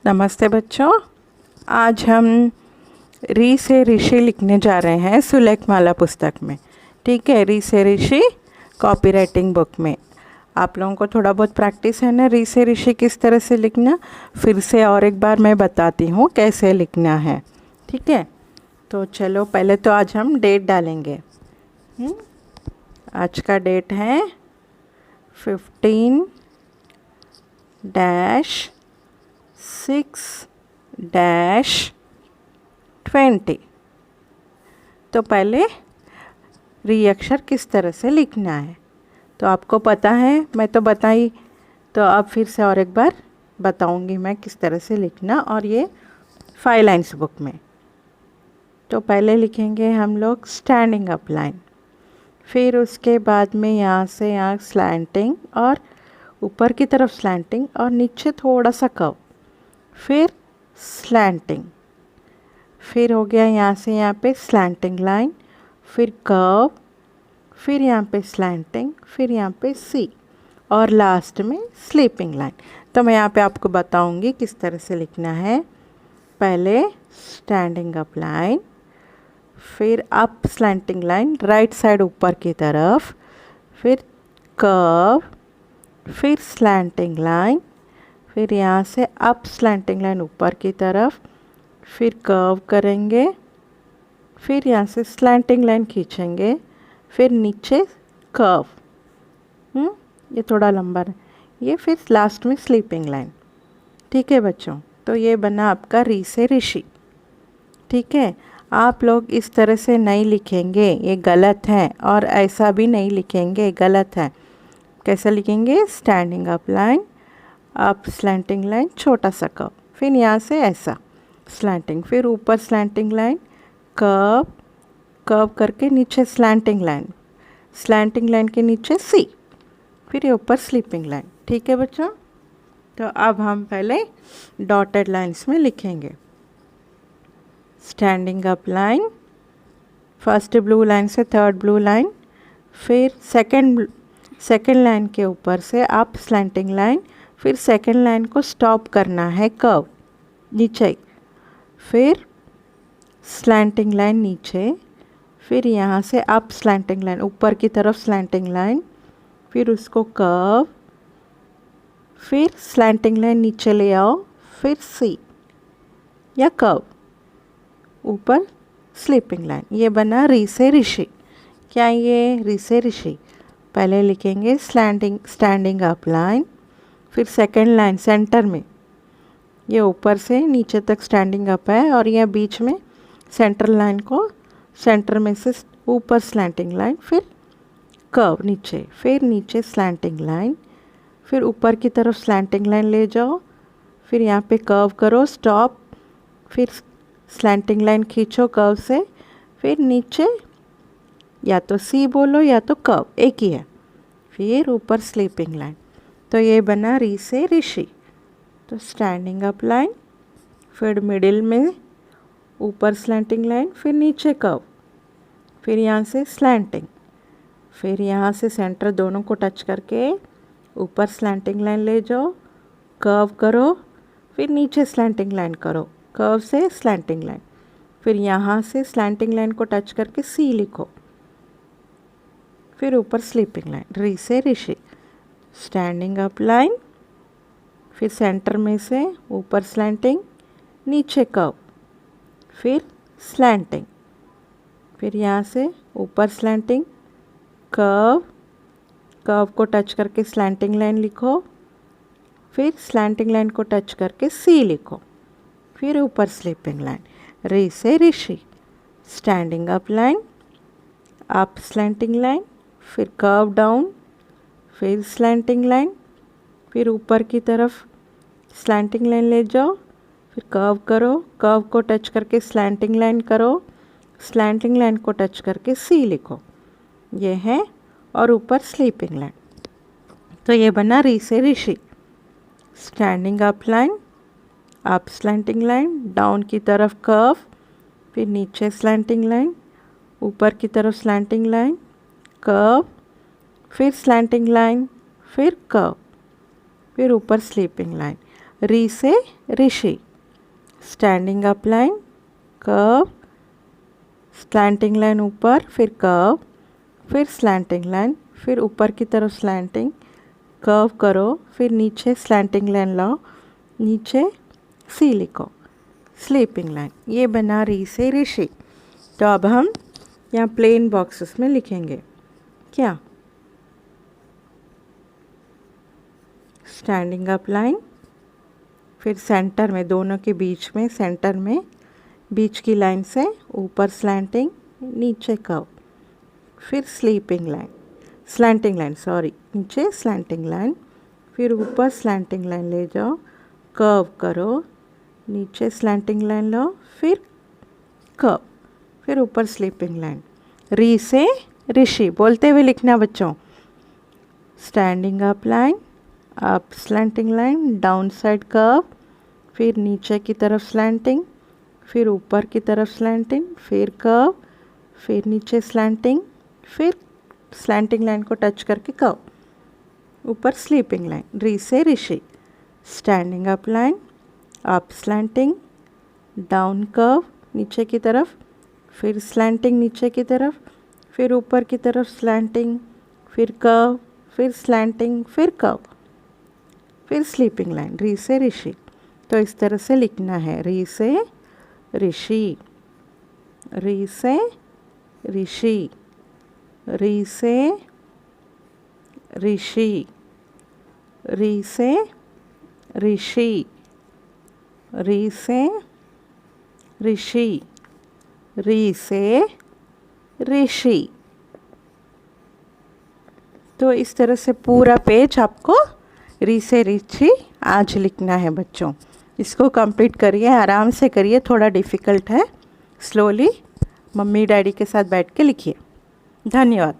नमस्ते बच्चों। आज हम री से ऋषि लिखने जा रहे हैं सुलेखमाला पुस्तक में। ठीक है, री से ऋषि कॉपी राइटिंग बुक में। आप लोगों को थोड़ा बहुत प्रैक्टिस है ना री से ऋषि किस तरह से लिखना। फिर से और एक बार मैं बताती हूँ कैसे लिखना है। ठीक है, तो चलो पहले तो आज हम डेट डालेंगे। आज का डेट है 15-6-20। तो पहले री अक्षर किस तरह से लिखना है तो आपको पता है, मैं तो बताई, तो अब फिर से और एक बार बताऊंगी मैं किस तरह से लिखना, और ये 5 लाइन्स बुक में। तो पहले लिखेंगे हम लोग स्टैंडिंग अप लाइन, फिर उसके बाद में यहाँ से यहाँ स्लैंटिंग और ऊपर की तरफ स्लैंटिंग और नीचे थोड़ा सा कर्व, फिर स्लैंटिंग, फिर हो गया यहाँ से यहाँ पे स्लैंटिंग लाइन, फिर कर्व, फिर यहाँ पे स्लैंटिंग, फिर यहाँ पे सी और लास्ट में स्लीपिंग लाइन। तो मैं यहाँ पे आपको बताऊंगी किस तरह से लिखना है। पहले स्टैंडिंग अप लाइन, फिर up slanting line right side ऊपर की तरफ, फिर कर्व, फिर स्लैंटिंग लाइन, फिर यहाँ से अप स्लैंटिंग लाइन ऊपर की तरफ, फिर कर्व करेंगे, फिर यहाँ से स्लैंटिंग लाइन खींचेंगे, फिर नीचे कर्व, ये थोड़ा लंबा है ये, फिर लास्ट में स्लीपिंग लाइन। ठीक है बच्चों, तो ये बना आपका री से ऋषि। ठीक है, आप लोग इस तरह से नहीं लिखेंगे, ये गलत है, और ऐसा भी नहीं लिखेंगे, गलत है। कैसे लिखेंगे? Standing up line, up slanting line, छोटा सा कर्व, फिर यहाँ से ऐसा स्लैंटिंग, फिर ऊपर स्लैंटिंग लाइन, कर्व, कर्व करके नीचे स्लैंटिंग लाइन, स्लैंटिंग लाइन के नीचे सी, फिर ये ऊपर स्लीपिंग लाइन। ठीक है बच्चों, तो अब हम पहले डॉटेड लाइन्स में लिखेंगे। Standing up line, first blue line से थर्ड ब्लू लाइन, फिर सेकेंड लाइन के ऊपर से अप स्लैंटिंग लाइन, फिर सेकेंड लाइन को स्टॉप करना है कर्व नीचे, फिर स्लैंटिंग लाइन नीचे, फिर यहाँ से अप स्लैंटिंग लाइन ऊपर की तरफ स्लैंटिंग लाइन, फिर उसको कर्व, फिर स्लैंटिंग लाइन नीचे ले आओ, फिर सी या कर्व, ऊपर स्लीपिंग लाइन। ये बना री से ऋषि। क्या ये री से ऋषि? पहले लिखेंगे स्टैंडिंग अप लाइन, फिर सेकेंड लाइन सेंटर में, ये ऊपर से नीचे तक स्टैंडिंग अप है, और यह बीच में सेंटर लाइन को सेंटर में से ऊपर स्लैंटिंग लाइन, फिर कर्व नीचे, फिर नीचे स्लैंटिंग लाइन, फिर ऊपर की तरफ स्लैंटिंग लाइन ले जाओ, फिर यहाँ पे कर्व करो स्टॉप, फिर स्लैंटिंग लाइन खींचो कर्व से, फिर नीचे या तो सी बोलो या तो कर्व, एक ही है, फिर ऊपर स्लीपिंग लाइन। तो ये बना री से ऋषि। तो स्टैंडिंग अप लाइन, फिर मिडिल में ऊपर स्लैंटिंग लाइन, फिर नीचे कर्व, फिर यहाँ से स्लैंटिंग, फिर यहाँ से सेंटर दोनों को टच करके ऊपर स्लैंटिंग लाइन ले जाओ, कर्व करो, फिर नीचे स्लैंटिंग लाइन करो, कर्व से स्लैंटिंग लाइन, फिर यहाँ से स्लैंटिंग लाइन को टच करके सी लिखो, फिर ऊपर स्लीपिंग लाइन। री से ऋषि। स्टैंडिंग अप लाइन, फिर सेंटर में से ऊपर स्लैंटिंग, नीचे कर्व, फिर स्लैंटिंग, फिर यहाँ से ऊपर स्लैंटिंग, कर्व, कर्व को टच करके स्लैंटिंग लाइन लिखो, फिर स्लैंटिंग लाइन को टच करके सी लिखो, फिर ऊपर स्लीपिंग लाइन। री से ऋषि। Standing up line, up slanting line, फिर कर्व डाउन, फिर स्लैंटिंग लाइन, फिर ऊपर की तरफ स्लैंटिंग लाइन ले जाओ, फिर कर्व करो, कर्व को टच करके स्लैंटिंग लाइन करो, स्लैंटिंग लाइन को टच करके सी लिखो, ये है, और ऊपर स्लीपिंग लाइन। तो ये बना री से ऋषि। Standing up line, up slanting line, down की तरफ कर्व, फिर नीचे स्लैंटिंग लाइन, ऊपर की तरफ स्लैंटिंग लाइन, कर्व, फिर स्लैंटिंग लाइन, फिर कर्व, फिर ऊपर स्लीपिंग लाइन। री से ऋषि, standing up line, curve, slanting line ऊपर, फिर कर्व, फिर स्लैंटिंग लाइन, फिर ऊपर की तरफ स्लैंटिंग, कर्व करो, फिर नीचे स्लैंटिंग लाइन लाओ, नीचे सी लिखो, स्लीपिंग लाइन। ये बना री से ऋषि। तो अब हम यहाँ प्लेन बॉक्सेस में लिखेंगे क्या, स्टैंडिंग अप लाइन, फिर सेंटर में, दोनों के बीच में, सेंटर में बीच की लाइन से ऊपर स्लैंटिंग, नीचे कर्व, फिर sleeping line, slanting line sorry, नीचे स्लैंटिंग लाइन, फिर ऊपर स्लैंटिंग लाइन ले जाओ, कर्व करो, नीचे स्लैंटिंग लाइन लो, फिर कर्व, फिर ऊपर स्लीपिंग लाइन। री से ऋषि बोलते हुए लिखना बच्चों, standing up line, up slanting line, down side curve, फिर नीचे की तरफ स्लैंटिंग, फिर ऊपर की तरफ स्लैंटिंग, फिर कर्व, फिर नीचे स्लैंटिंग, फिर स्लैंटिंग लाइन को टच करके कर्व, ऊपर स्लीपिंग लाइन। री से ऋषि, standing up line, up slanting, down curve नीचे की तरफ, फिर स्लैंटिंग नीचे की तरफ, फिर ऊपर की तरफ स्लैंटिंग, फिर कर्व, फिर स्लैंटिंग, फिर कर्व, फिर स्लीपिंग लाइन। री से ऋषि। तो इस तरह से लिखना है, री से ऋषि, री से ऋषि, री से ऋषि, री से ऋषि, री से ऋषि, री से ऋषि। तो इस तरह से पूरा पेज आपको री से ऋषि आज लिखना है बच्चों। इसको कंप्लीट करिए, आराम से करिए, थोड़ा डिफ़िकल्ट है, स्लोली मम्मी डैडी के साथ बैठ के लिखिए। धन्यवाद।